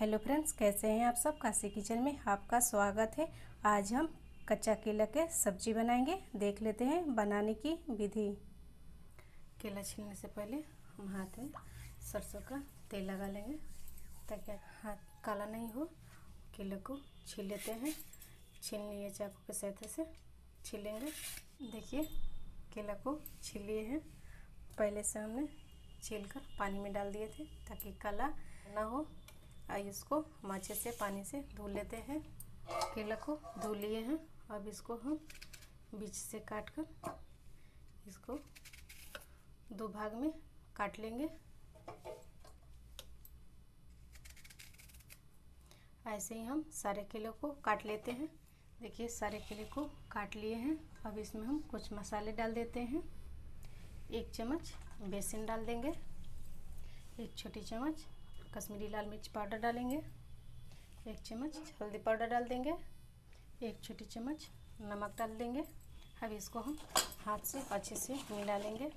Hello friends, कैसे हैं आप सब। काशी किचन में आपका स्वागत है। आज हम कच्चा केला के सब्जी बनाएंगे। देख लेते हैं बनाने की विधि। केला छीलने से पहले हम हाथ में सरसों का तेल लगा लेंगे ताकि हाथ काला नहीं हो। केले को छील लेते हैं। छीलने या चाकू के सहायता से छीलेंगे। देखिए केला को छील लिए हैं। पहले से हमने छीलकर पानी में डाल दिए थे ताकि काला ना हो। इसको हम अच्छे से पानी से धुल लेते हैं। केला को धुल लिए हैं। अब इसको हम बीच से काटकर इसको दो भाग में काट लेंगे। ऐसे ही हम सारे केले को काट लेते हैं। देखिए सारे केले को काट लिए हैं। अब इसमें हम कुछ मसाले डाल देते हैं। 1 चम्मच बेसन डाल देंगे। 1 छोटी चम्मच कश्मीरी लाल मिर्च पाउडर डालेंगे। 1 चम्मच हल्दी पाउडर डाल देंगे। 1 छोटी चम्मच नमक डाल देंगे। अब इसको हम हाथ से अच्छे से मिला लेंगे।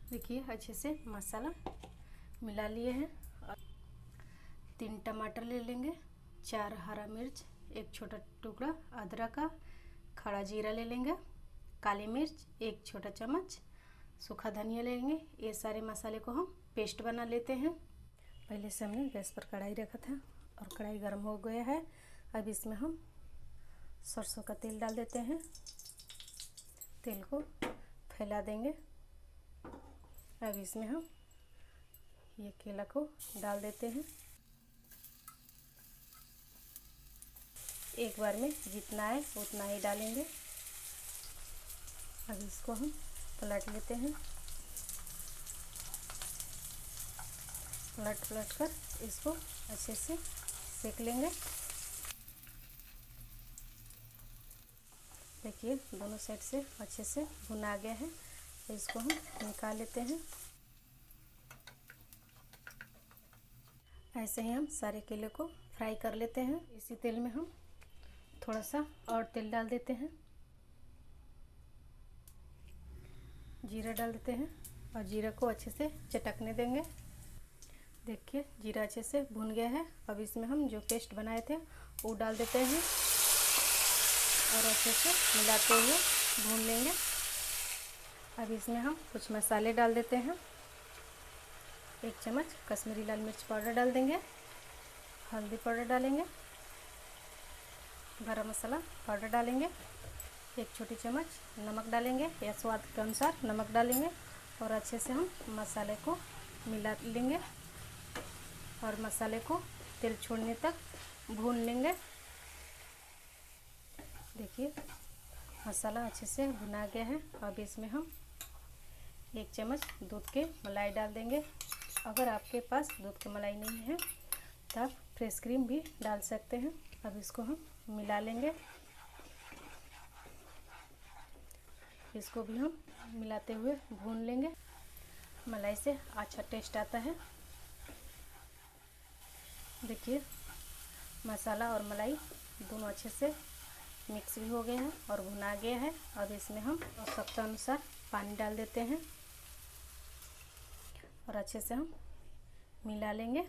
देखिए अच्छे से मसाला मिला लिए हैं। 3 टमाटर ले लेंगे। 4 हरा मिर्च, 1 छोटा टुकड़ा अदरक का, खड़ा जीरा ले लेंगे। काली मिर्च 1 छोटा चम्मच, सूखा धनिया लेंगे। ये सारे मसाले को हम पेस्ट बना लेते हैं। पहले से हमने गैस पर कढ़ाई रखा था और कढ़ाई गर्म हो गया है। अब इसमें हम सरसों का तेल डाल देते हैं। तेल को फैला देंगे। अब इसमें हम ये केला को डाल देते हैं। एक बार में जितना है उतना ही डालेंगे। अब इसको हम पलट लेते हैं। पलट कर इसको अच्छे से सेक लेंगे। देखिए दोनों साइड से अच्छे से भुना गया है। इसको हम निकाल लेते हैं। ऐसे ही हम सारे केले को फ्राई कर लेते हैं। इसी तेल में हम थोड़ा सा और तेल डाल देते हैं। जीरा डाल देते हैं और जीरा को अच्छे से चटकने देंगे। देखिए जीरा अच्छे से भुन गया है। अब इसमें हम जो पेस्ट बनाए थे वो डाल देते हैं और अच्छे से मिलाते हुए भून लेंगे। अब इसमें हम कुछ मसाले डाल देते हैं। 1 चम्मच कश्मीरी लाल मिर्च पाउडर डाल देंगे। हल्दी पाउडर डालेंगे। गरम मसाला पाउडर डालेंगे। 1 छोटी चम्मच नमक डालेंगे या स्वाद के अनुसार नमक डालेंगे और अच्छे से हम मसाले को मिला लेंगे और मसाले को तेल छोड़ने तक भून लेंगे। देखिए मसाला अच्छे से भुना गया है। अब इसमें हम 1 चम्मच दूध के मलाई डाल देंगे। अगर आपके पास दूध की मलाई नहीं है तो आप फ्रेश क्रीम भी डाल सकते हैं। अब इसको हम मिला लेंगे। इसको भी हम मिलाते हुए भून लेंगे। मलाई से अच्छा टेस्ट आता है। देखिए मसाला और मलाई दोनों अच्छे से मिक्स भी हो गए हैं और भुना गया है। अब इसमें हम आवश्यकता अनुसार पानी डाल देते हैं और अच्छे से हम मिला लेंगे।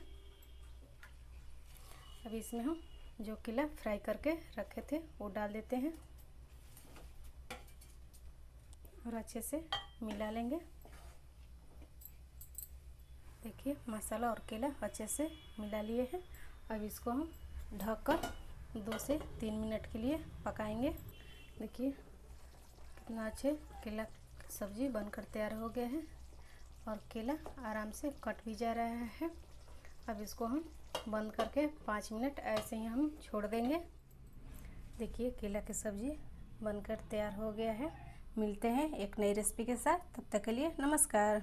अब इसमें हम जो केला फ्राई करके रखे थे वो डाल देते हैं और अच्छे से मिला लेंगे। देखिए मसाला और केला अच्छे से मिला लिए हैं। अब इसको हम ढककर 2 से 3 मिनट के लिए पकाएंगे। देखिए कितना अच्छे केला सब्जी बनकर तैयार हो गया है और केला आराम से कट भी जा रहा है। अब इसको हम बंद करके 5 मिनट ऐसे ही हम छोड़ देंगे। देखिए केला की सब्जी बनकर तैयार हो गया है। मिलते हैं एक नई रेसिपी के साथ। तब तक के लिए नमस्कार।